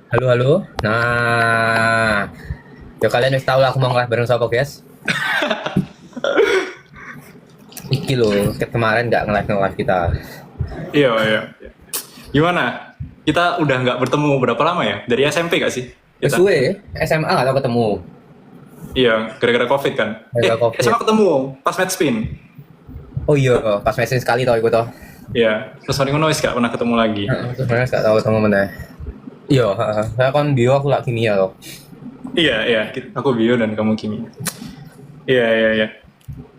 Halo, halo. Nah, ya kalian wis tau lah aku mau ngelah bareng siapa, guys. Iki loh, kemarin nggak ngelah kita. Iya, iya. Gimana? Kita udah nggak bertemu berapa lama ya? Dari SMP gak sih? Wis Kita. suwe, SMA nggak tau ketemu. Iya, gara-gara COVID kan. Gara-gara COVID. SMA ketemu pas match spin. Oh iya, pas mesin sekali tau iku toh. Iya, terus hari ngono wis gak pernah ketemu lagi. Terus sebenarnya nggak tahu ketemu mana. Iya, saya kan bio aku lah kimia loh. Iya, iya. Aku bio dan kamu kimia. Iya, iya, iya.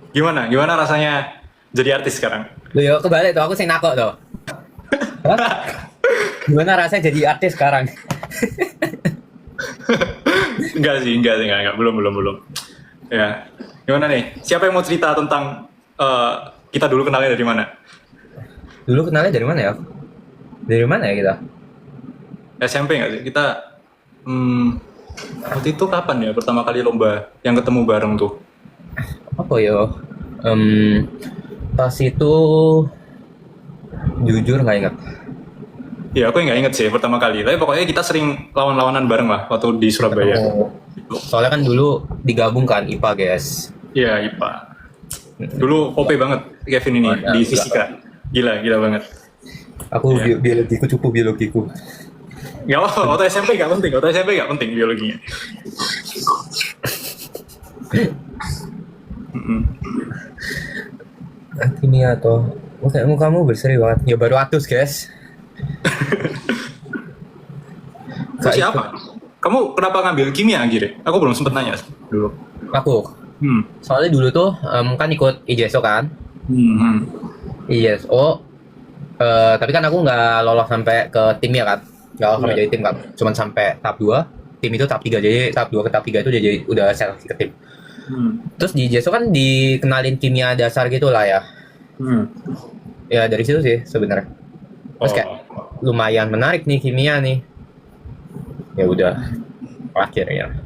Gimana rasanya jadi artis sekarang? Loh ya kebalik tuh, aku sing nakok tuh. Hah? Gimana rasanya jadi artis sekarang? Enggak. Belum. Ya. Gimana nih? Siapa yang mau cerita tentang kita dulu kenalnya dari mana? Dulu kenalnya dari mana ya? Dari mana ya kita? SMP nggak sih? Kita waktu itu kapan ya pertama kali lomba yang ketemu bareng tuh? Apa ya? Pas itu jujur nggak ingat. Ya aku nggak inget sih pertama kali. Tapi pokoknya kita sering lawan-lawanan bareng lah waktu di Surabaya. Oh. Soalnya kan dulu digabung kan IPA, guys. Iya, IPA. Dulu OP banget Kevin ini Ada, di fisika. Gila banget. Aku Iya. biologiku cukup biologiku. Gak apa, waktu SMP gak penting biologinya. Kimia atau kamu berseri banget. Ya baru atus, guys. Terus siapa? Kamu kenapa ngambil kimia akhirnya? Aku belum sempet nanya dulu. Aku. Soalnya dulu tuh kan ikut IJSO kan. IJSO. Tapi kan aku nggak lolos sampai ke timnya kan. Nggak lolos sampai Iya. jadi tim kan. Cuman sampai tahap 2. Tim itu tahap 3. Jadi tahap 2 ke tahap 3 itu udah seleksi ke tim. Terus di IJSO kan dikenalin kimia dasar gitu lah ya. Ya dari situ sih sebenarnya. Terus kayak lumayan menarik nih kimia nih. Ya udah. Akhirnya.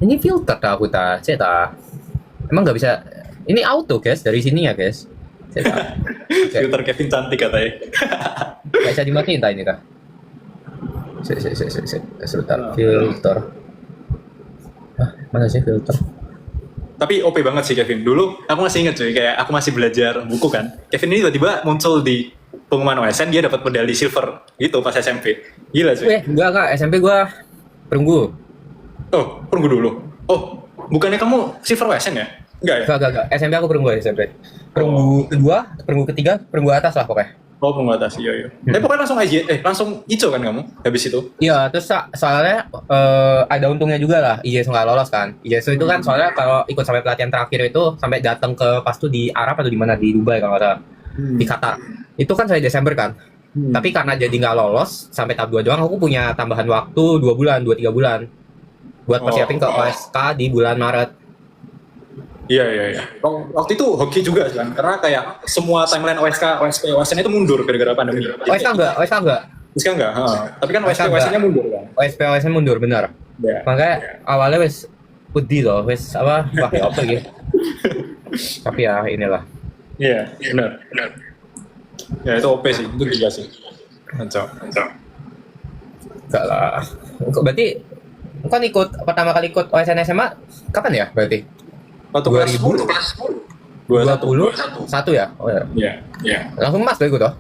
Ini filter tak aku tak. Saya tak. Emang nggak bisa. Ini auto guys dari sini ya guys. Saya tak. Filter Kevin cantik katanya. Nggak bisa dimatiin tak ini kah? Sebentar. Filter. Mana sih filter? Tapi OP banget sih Kevin. Dulu aku masih inget cuy, kayak aku masih belajar buku kan. Kevin ini tiba-tiba muncul di pengumuman OSN, dia dapat medali silver gitu pas SMP. Gila cuy. Enggak kak, SMP gua perunggu. Oh, perunggu dulu. Oh, bukannya kamu silver OSN ya? Enggak ya? Enggak. SMP aku perunggu SMP. Perunggu kedua, perunggu ketiga, perunggu atas lah pokoknya. Oh, perunggu atas. Iya. Tapi pokoknya langsung IJO kan kamu habis itu? Iya, terus soalnya ada untungnya juga lah IJSO nggak lolos kan. IJSO itu kan soalnya kalau ikut sampai pelatihan terakhir itu sampai datang ke pas tuh di Arab atau di mana di Dubai kalau nggak salah. Di Qatar. Itu kan sampai Desember kan. Tapi karena jadi nggak lolos sampai tahap 2 doang, aku punya tambahan waktu 2 bulan, 2-3 bulan buat persiapin ke OSK di bulan Maret. Iya. Waktu itu hoki juga kan, karena kayak semua timeline OSK, OSP, OSN itu mundur gara-gara pandemi. OSK enggak. OSK enggak, tapi kan OSK OSP, enggak. OSN-nya mundur kan. OSN mundur benar. Ya. Makanya awalnya wes putih loh, wes apa wah ya apa gitu. Tapi ya inilah. Iya, benar. Ya itu OP sih, itu gila sih. Kacau. Enggak lah. Berarti kan pertama kali ikut OSN SMA kapan ya berarti? Waktu 2000? 21. 1 ya? Oh ya. Iya. Langsung emas tuh ikut toh?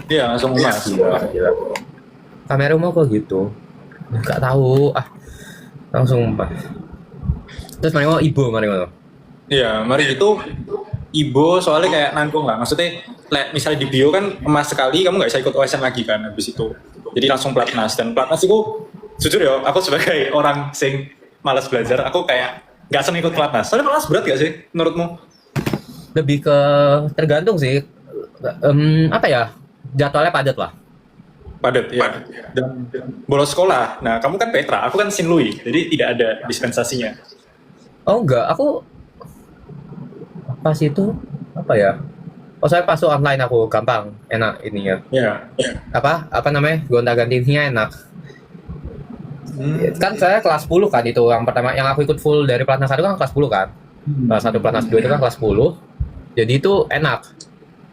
Iya, langsung emas. Gila. Kamera mau kok gitu. Enggak tahu. Langsung emas. Terus mari mau. Iya, mari itu Ibo soalnya kayak nanggung lah. Maksudnya, misalnya di bio kan emas sekali, kamu nggak bisa ikut OSN lagi kan habis itu. Jadi langsung pelatnas. Dan pelatnas itu, jujur ya, aku sebagai orang sing malas belajar, aku kayak nggak seneng ikut pelatnas. Soalnya pelatnas berat gak sih menurutmu? Lebih ke tergantung sih. Apa ya? Jadwalnya padat lah. Padat, ya. Dan bolos sekolah. Nah, kamu kan Petra, aku kan Sinlui, jadi tidak ada dispensasinya. Oh enggak, aku pas itu apa ya? Oh saya pas online aku gampang, enak ininya. Iya. Apa namanya? Gonta-gantinya enak. Kan saya kelas 10 kan itu yang pertama yang aku ikut full dari pelatnas 1 kan kelas 10 kan. Kelas 1 pelatnas 2 itu kan kelas 10. Jadi itu enak.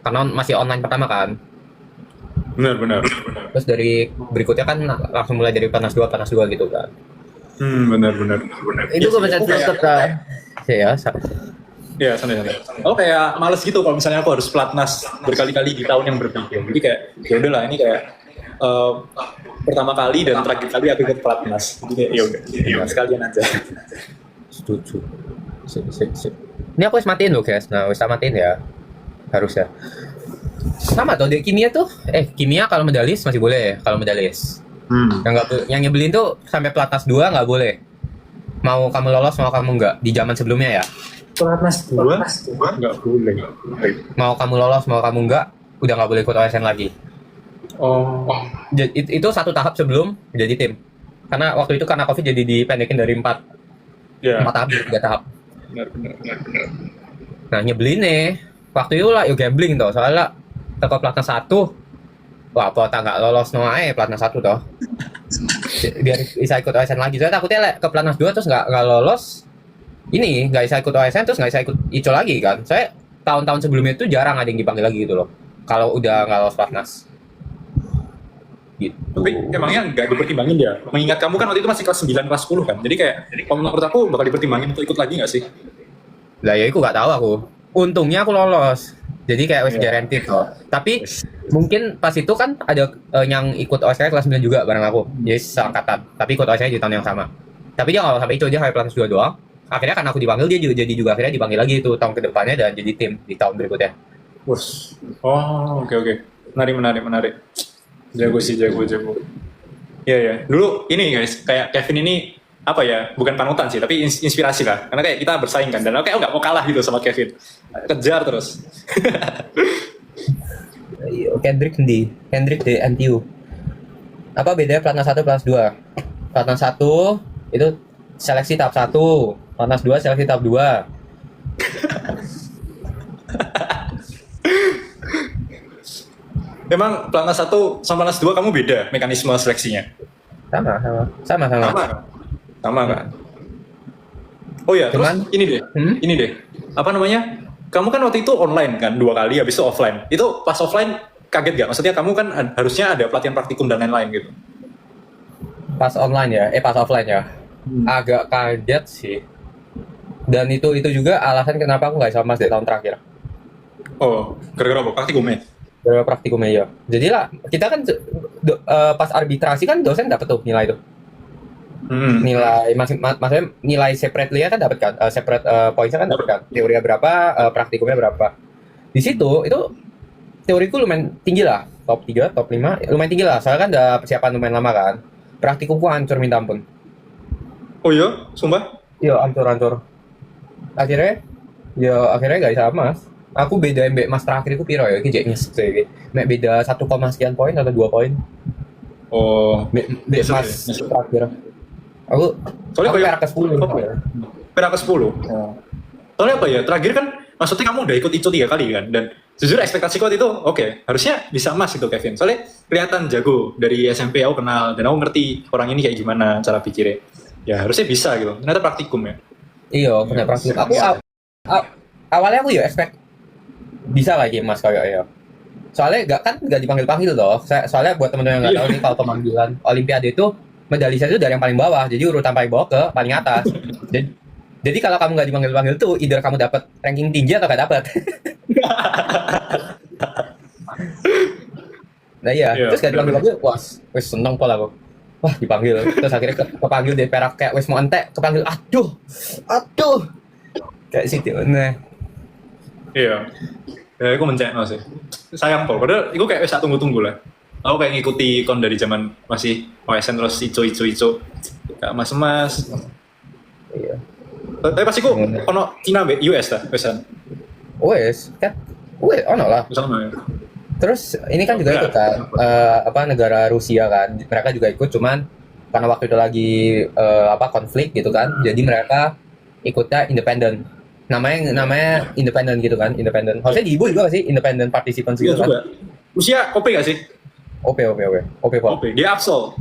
Karena masih online pertama kan. Benar. Terus dari berikutnya kan langsung mulai dari panas 2 gitu kan. Benar. Itu gue pencet filter kan. Ya, ya santai. Oh kayak males gitu kalau misalnya aku harus pelatnas berkali-kali di tahun yang berbeda. Jadi kayak ya udahlah ini kayak pertama kali dan terakhir kali aku ikut pelatnas. Jadi kayak ya udah sekalian aja. Setuju. Sip. Ini aku harus matiin loh guys. Nah, harus matiin ya. Harus ya. Sama tuh di kimia tuh. Kimia kalau medalis masih boleh ya, kalau medalis. Yang nyebelin tuh sampai pelatnas 2 nggak boleh. Mau kamu lolos mau kamu nggak di zaman sebelumnya ya. Pelatnas 2 nggak boleh. Mau kamu lolos mau kamu nggak udah nggak boleh ikut OSN lagi. Itu satu tahap sebelum jadi tim. Karena waktu itu karena COVID jadi dipendekin dari 4 tahap jadi 3 tahap. Benar. Nah nyebelin nih. Waktu itu lah yuk gambling toh. Soalnya teko pelatnas 1. Wah apa tak nggak lolos pelatnas 1 toh. Biar bisa ikut OSN lagi. Saya takutnya ke pelatnas 2 terus nggak lolos. Ini nggak bisa ikut OSN terus nggak bisa ikut ICO lagi kan. Saya tahun-tahun sebelumnya itu jarang ada yang dipanggil lagi gitu loh. Kalau udah nggak lolos pelatnas. Gitu. Tapi emangnya nggak dipertimbangin ya? Mengingat kamu kan waktu itu masih kelas 9, kelas 10 kan? Jadi kayak, kalau menurut aku bakal dipertimbangin untuk ikut lagi nggak sih? Lah ya aku nggak tahu aku. Untungnya aku lolos. Jadi kayak wis guaranteed loh. Tapi mungkin pas itu kan ada yang ikut OSN kelas 9 juga bareng aku. Jadi seangkatan. Tapi ikut OSN di tahun yang sama. Tapi dia nggak sampai itu aja kayak pelatnas 2 doang. Akhirnya kan aku dipanggil dia juga akhirnya dipanggil lagi itu tahun kedepannya dan jadi tim di tahun berikutnya. Oke. Menarik. Jago. Iya. Dulu ini guys, kayak Kevin ini apa ya? Bukan panutan sih, tapi inspirasi lah. Karena kayak kita bersaing kan, dan aku kayak nggak mau kalah gitu sama Kevin. Kejar terus. Kendrick di NTU. Apa bedanya pelatnas 1 pelatnas 2? Pelatnas 1 itu seleksi tahap 1, pelatnas 2 seleksi tahap 2. Memang pelatnas 1 sama pelatnas 2 kamu beda mekanisme seleksinya? Sama kan? Oh ya, terus ini deh. Apa namanya? Kamu kan waktu itu online kan 2 kali, habis itu offline. Itu pas offline kaget gak? Maksudnya kamu kan harusnya ada pelatihan praktikum dan lain-lain gitu. Pas offline ya. Agak kaget sih. Dan itu juga alasan kenapa aku nggak sama Mas di tahun terakhir. Oh, gara-gara apa? Praktikumnya ya. Jadi lah kita kan pas arbitrasi kan dosen dapat tuh nilai itu. Nilai maksudnya nilai separately kan dapat kan, separate pointsnya kan dapat kan. Teorinya berapa, praktikumnya berapa. Di situ itu teoriku lumayan tinggi lah, top 3, top 5, lumayan tinggi lah. Soalnya kan udah persiapan lumayan lama kan. Praktikumku hancur minta ampun. Oh iya, sumpah? Iya hancur. Akhirnya gak bisa Mas. Aku beda mbak Mas terakhir itu piro ya, iki jek nyes iki. Mek beda 1, sekian poin atau 2 poin. Oh, Mbak Mas terakhir. Aku perak ke 10. Perak ke 10. Oh. Soalnya apa ya? Terakhir kan maksudnya kamu udah ikut ICO 3 kali kan, dan jujur ekspektasiku waktu itu harusnya bisa emas gitu Kevin. Soalnya kelihatan jago dari SMP aku kenal dan aku ngerti orang ini kayak gimana cara pikirnya. Ya harusnya bisa gitu. Ternyata praktikum ya. Iya, punya praktikum. Aku awalnya aku ya expect bisa lagi Mas kayak ya. Soalnya nggak dipanggil loh. Soalnya buat teman-teman yang nggak tahu nih, kalau pemanggilan Olimpiade itu medali saya itu dari yang paling bawah, jadi urutan paling bawah ke paling atas. Jadi kalau kamu nggak dipanggil tuh, either kamu dapat ranking tinggi atau nggak dapat. Nah iya, terus nggak dipanggil, wes seneng pola aku. Wah dipanggil, terus akhirnya kepanggil dari perak kayak wes mau entek, kepanggil aduh, kayak situ. Nah. Iya. Ya, aku mencekno sih. Sayang Pol, padahal aku kayak wis tunggu-tunggu lah. Aku kayak ngikuti kon dari zaman masih OSN terus ico. Kayak mas. Iya. Tapi pasti aku ono Cina mbek US lah, wesan. Wes, kan. Ono lah. Sama ya. Terus ini kan juga ikut kan, negara Rusia kan, mereka juga ikut, cuman karena waktu itu lagi konflik gitu kan, jadi mereka ikutnya independen. Namanya independen gitu kan, independen. Harusnya di IBO juga gak sih, independent participants gitu kan? Juga. Rusia OP gak sih? OP. Dia Absol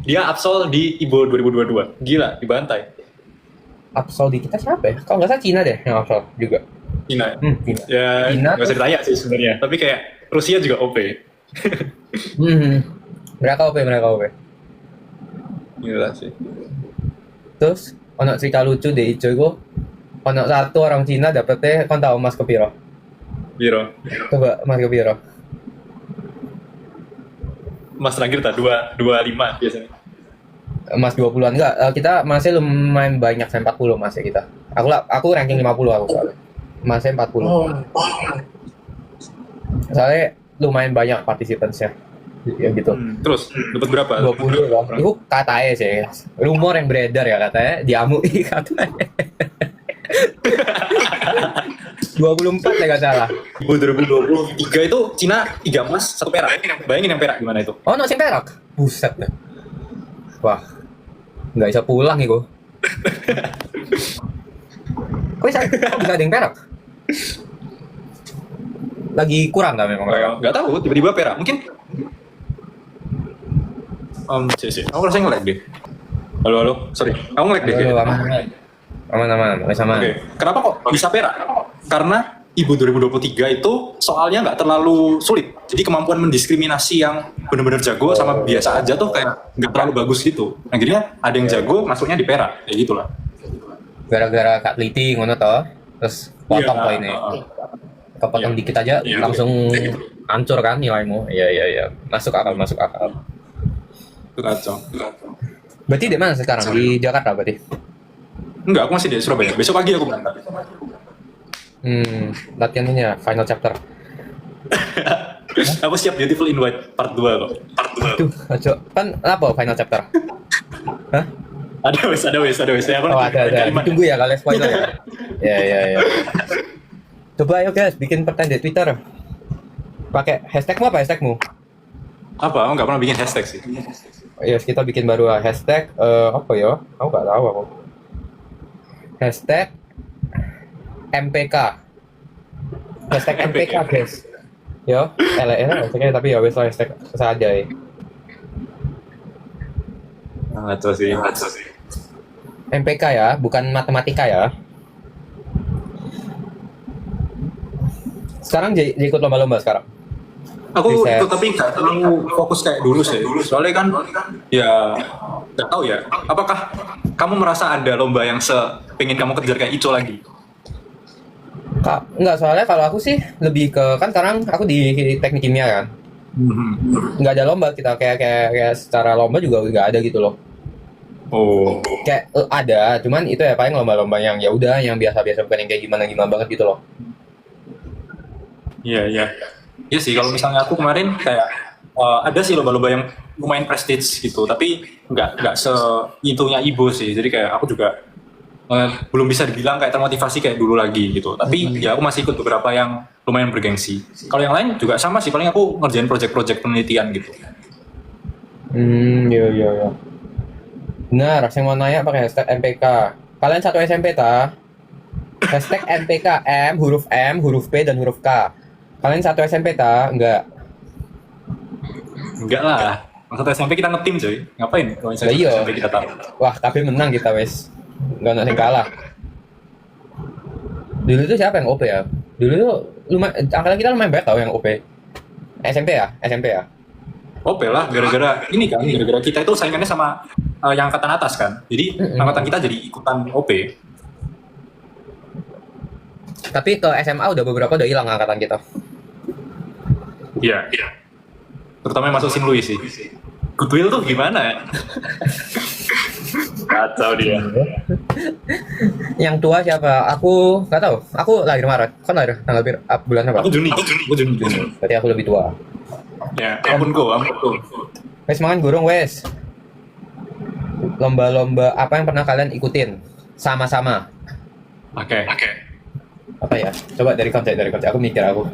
di IBO 2022. Gila, dibantai. Absol di kita siapa ya? Kalau nggak salah Cina deh yang Absol juga. Cina. Cina. Ya, Cina nggak usah ditanya sih sebenarnya. Tapi kayak Rusia juga OP. Mereka OP. Gila sih. Terus ono cerita lucu di Ijo iku. Ono satu orang Cina dapetnya kon tau emas kepiro? Biro. Coba emas kepiro? Mas terakhir tak 225 biasanya. Emas 20-an enggak, kita masih lumayan banyak sampai 40 masih kita. Aku ranking 50 aku soalnya. Masih 40. Soalnya lumayan banyak partisipansnya. Ya gitu. Terus dapat berapa? 20 kan. Itu katanya sih. Rumor yang beredar ya katanya diamui katanya. 24 ya gak salah. 2023 itu Cina 3 emas, 1 perak. Bayangin yang perak gimana itu? Oh, no, sing perak. Buset dah. Wah. Nggak bisa pulang iku. Kok bisa ada yang perak? Lagi kurang dah memang. Nggak tahu, tiba-tiba perak. Mungkin sih. Aku rasanya nge-lag deh. Halo, sorry. Aku nge-lag deh. Aman. Sama. Oke. Kenapa kok bisa perak? Karena Ibu 2023 itu soalnya nggak terlalu sulit. Jadi kemampuan mendiskriminasi yang benar-benar jago sama biasa aja tuh kayak nggak terlalu bagus gitu. Akhirnya ada yang jago, masuknya di perak. Kayak gitulah. Gara-gara Kak Teliti ngono toh. Terus potong poinnya. Kepotong dikit aja langsung hancur kan nilaimu. Iya. Masuk akal. Itu kacau. Berarti di mana sekarang? Di Jakarta berarti? Enggak, aku masih di Surabaya. Besok pagi aku berangkat. Latihannya final chapter. Aku siap Beautiful in White part 2 kok. Aduh, aco. Kan apa final chapter? Hah? Ada wes. Ya, Oh, ada. Tunggu ya kalian spoiler ya. Ya. Coba ayo guys, bikin pertanyaan di Twitter. Pakai hashtagmu apa hashtagmu? Apa? Aku nggak pernah bikin hashtag sih. Yes, kita bikin baru hashtag apa ya? Aku nggak tahu aku. Hashtag MPK. Hashtag MPK guys. Yo, hashtagnya tapi ya wes lah hashtag saja ya. Ngaco sih. MPK ya, bukan matematika ya. Sekarang ikut lomba-lomba sekarang. Aku Riset. ikut tapi nggak terlalu fokus kayak dulu sih. Soalnya kan ya nggak tahu ya. Apakah kamu merasa ada lomba yang pengen kamu kejar kayak Ico lagi? Enggak, soalnya kalau aku sih lebih ke kan sekarang aku di teknik kimia kan. Nggak ada lomba kita kayak secara lomba juga nggak ada gitu loh. Oh. Kayak ada, cuman itu ya paling lomba-lomba yang ya udah yang biasa-biasa bukan yang kayak gimana banget gitu loh. Iya. Iya sih, kalau misalnya aku kemarin kayak ada sih lomba-lomba yang lumayan prestige gitu, tapi nggak itunya Ibo sih. Jadi kayak aku juga belum bisa dibilang kayak termotivasi kayak dulu lagi gitu. Tapi ya aku masih ikut beberapa yang lumayan bergengsi. Kalau yang lain juga sama sih, paling aku ngerjain project-project penelitian gitu. Iya. Benar, saya mau nanya pakai hashtag MPK. Kalian satu SMP ta? Hashtag MPK, huruf M, huruf P, dan huruf K. Kalian satu SMP ta? Enggak lah. Maksudnya SMP kita nge-team coy. Ngapain kalau misalnya iya. SMP kita tahu? Wah, tapi menang kita wes. Enggak ada yang kalah. Dulu tuh siapa yang OP ya? Dulu tuh angkatan kita lumayan banyak tau yang OP. SMP ya? OP lah, gara-gara kita itu saingannya sama yang angkatan atas kan. Jadi angkatan kita jadi ikutan OP. Tapi ke SMA udah beberapa udah hilang angkatan kita. Iya. Terutama yang masuk St. Louis sih. Goodwill tuh gimana ya? Kacau dia. Yang tua siapa? Aku nggak tahu. Aku lahir Maret. Kan lahir tanggal bulan apa? Aku Juni. Berarti aku lebih tua. Ya, ampunku. Wes mangan gurung wes. Lomba-lomba apa yang pernah kalian ikutin? Sama-sama. Oke. Apa ya? Coba dari konsep. Aku mikir aku.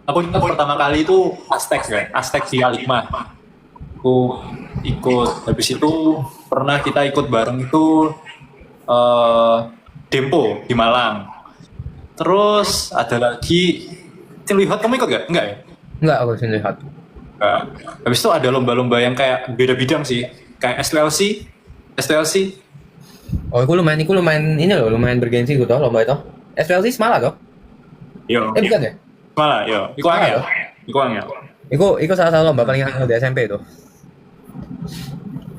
Aku ingat pertama kali itu Aztec di Alikma. Aku ikut, habis itu pernah kita ikut bareng itu Dempo di Malang. Terus ada lagi Lihat, kamu ikut gak? Enggak ya? Enggak, aku sini lihat. Enggak. Habis itu ada lomba-lomba yang kayak beda bidang sih. Kayak STLC. Oh, aku lumayan ini loh, lumayan bergengsi gitu lomba itu. SLC Semala toh? Yo. Bukan ya? Malah, yo. Iku angel. Iku salah satu lomba paling hangat di SMP itu.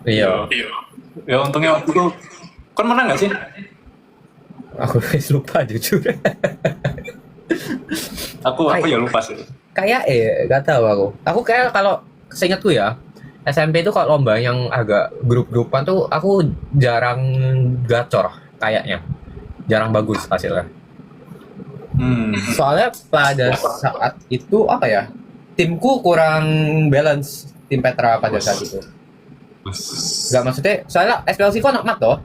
Iya. Ya untungnya waktu itu kan menang nggak sih? Aku lupa jujur. Aku ya lupa sih. Kayak gak tahu aku. Aku kayak kalau seingatku ya, SMP itu kalau lomba yang agak grup-grupan tuh aku jarang gacor kayaknya. Jarang bagus hasilnya. Soalnya pada saat itu apa ya? Timku kurang balance, tim Petra pada saat itu. Gak maksudnya, soalnya SPLC kok anak mat toh?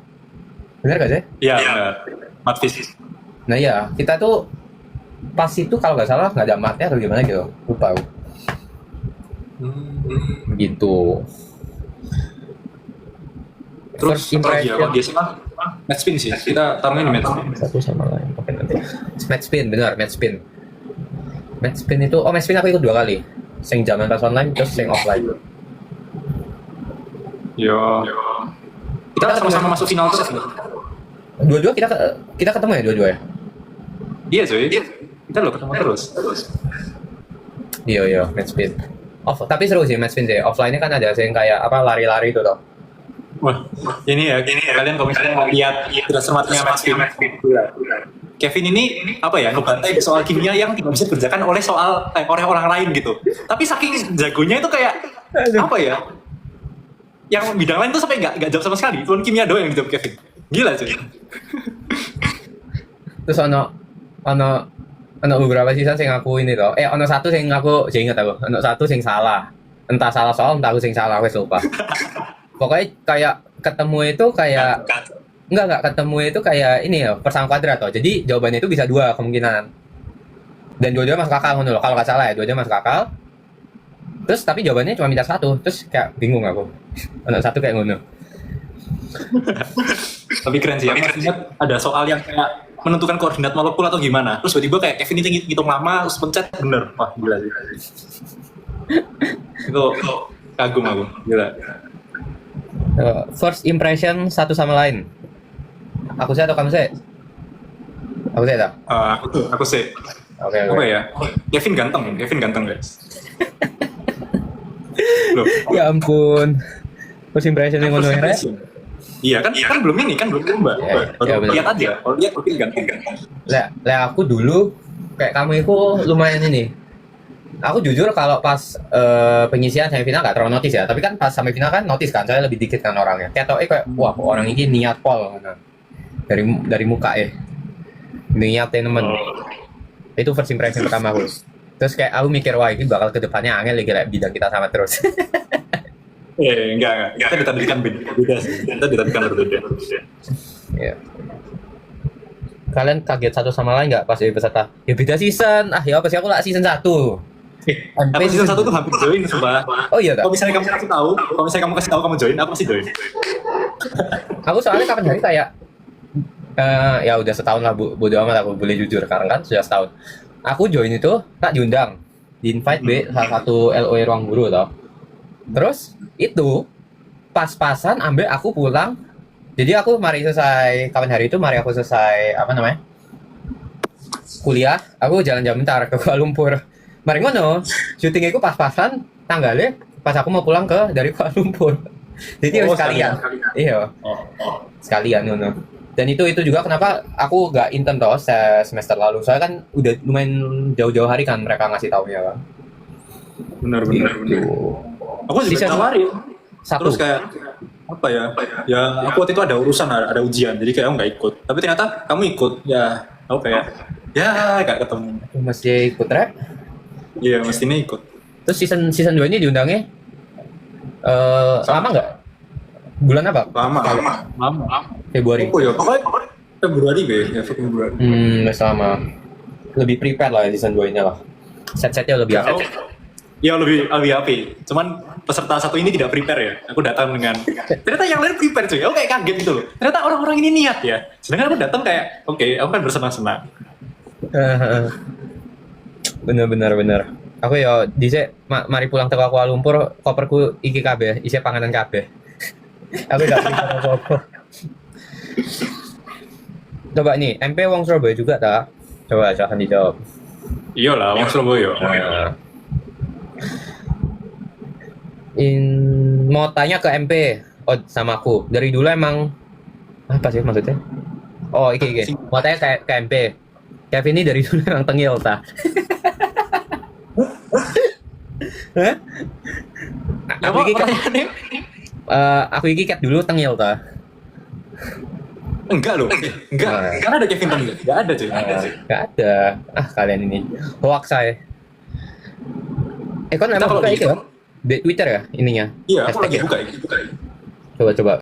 Bener gak sih? Iya benar. Mat fisik. Nah iya, kita tuh pas itu kalau nggak salah nggak ada matnya atau gimana gitu, lupa aku. Gitu. Terus First impression biasanya match spin sih. Kita taruhnya di match spin. satu sama lain. Oke nanti. Match spin, benar match spin. Match spin itu, match spin aku ikut 2 kali. Sing zaman pas online terus sing offline. Yo. Kita sama-sama masuk final terus. Dua-dua kita ketemu ya dua-dua ya. Iya coy. Kita lo ketemu terus. Iya match spin. Tapi seru sih match spin sih. Offline-nya kan ada yang kayak apa lari-lari itu toh. Wah, ini ya kalian kalau misalnya mau lihat cermatnya match spin. Kevin ini apa ya ngebantai soal kimia yang tidak bisa dikerjakan oleh oleh orang lain gitu. Tapi saking jagonya itu kayak apa ya? Yang bidang lain tuh sampai nggak jawab sama sekali. Cuma kimia doang yang dijawab Kevin. Gila cuy. Terus ono beberapa season sing aku ini toh. Ono satu sing aku inget aku. Ono satu sing salah. Entah salah soal, entah aku sing salah, wes lupa. Pokoknya kayak ketemu itu kayak enggak ketemu itu kayak ini ya, persama kuadrat toh. Jadi jawabannya itu bisa 2 kemungkinan. Dan dua-duanya masuk akal ngono loh. Kalau nggak salah ya, dua-duanya masuk akal. Terus tapi jawabannya cuma minta 1. Terus kayak bingung aku. Ono satu kayak ngono. Tapi keren sih. Aku masih ingat ada soal yang kayak menentukan koordinat molekul atau gimana. Terus tiba-tiba kayak Kevin itu ngitung lama, terus pencet bener. Wah gila sih. Itu kagum aku. Gila. First impression satu sama lain. Aku sih atau kamu sih? Aku sih tak? Aku sih. Oke. Apa ya? Kevin ganteng guys. Loh. Ya ampun. First impression yang ngono ya. Iya kan belum lomba. Baru lihat aja. Kalau lihat Kevin ganteng. Lah aku dulu kayak kamu itu lumayan ini. Aku jujur kalau pas pengisian semifinal nggak terlalu notice ya, tapi kan pas semifinal kan notice kan, saya lebih dikit kan orangnya. Kayak wah orang ini niat pol kan. Dari muka ya. Niatnya temen. Itu first impression pertama aku. Terus kayak aku mikir wah ini bakal kedepannya angel lagi kayak bidang kita sama terus. Enggak. Kita ditandingkan beda sih. Kita ditandingkan berbeda. Iya. Kalian kaget satu sama lain nggak pas jadi peserta? Ya beda season. Ya apa sih aku lah season 1. Aku season 1 tuh hampir join sumpah. Oh iya tak? Kalau misalnya kamu kasih tahu kamu join, aku pasti join. Aku soalnya kapan hari kayak ya udah setahun lah bodo amat aku boleh jujur karena kan sudah setahun. Aku join itu tak diundang, di invite B salah satu LOE ruang guru tau. Terus itu pas-pasan ambil aku pulang. Jadi aku kapan hari itu aku selesai kuliah, aku jalan-jalan bentar ke Kuala Lumpur. Mari ngono, syuting aku pas-pasan tanggalnya pas aku mau pulang dari Kuala Lumpur. Jadi sekalian. Iya. Sekalian ngono. Dan itu juga kenapa aku gak intern toh semester lalu. Soalnya kan udah lumayan jauh-jauh hari kan mereka ngasih taunya kan. Benar. Aku juga tawarin. Terus kayak apa ya? Ya aku waktu itu ada urusan, ada ujian, jadi kayak aku nggak ikut. Tapi ternyata kamu ikut. Ya, aku kayak gak ketemu. Masih ikut rap? Iya, mestinya ikut. Terus season 2 ini diundangnya lama nggak? Bulan apa? Lama. Februari. Oh ya, pokoknya Februari ya Februari. Sama. Lebih prepare lah season 2 ini lah. Set-setnya lebih apa? Ya lebih api. Cuman peserta satu ini tidak prepare ya. Aku datang dengan ternyata yang lain prepare cuy. Aku kayak kaget gitu loh. Ternyata orang-orang ini niat ya. Sedangkan aku datang kayak oke, aku kan bersenang-senang. Bener. Aku ya dhisik mari pulang teko Kuala Lumpur, koperku iki kabeh, isi panganan kabeh. Aku gak bisa apa-apa. Coba nih, MP wong Surabaya juga tak? Coba silahkan dijawab. Iyalah, wong Surabaya. Mau tanya ke MP. Oh, sama aku. Dari dulu emang apa sih maksudnya? Oh, iki. Mau tanya ke MP. Kevin ini dari dulu emang tengil ta. Hah? Aku iki aku iki kat dulu tengil ta. Enggak loh. Enggak. Karena ada Kevin Tengil. Enggak ada cuy. Enggak ada. Kalian ini hoax saya. Kan emang buka itu ya? Di Twitter ya ininya? Iya, aku lagi Hashtag ya? buka. Coba.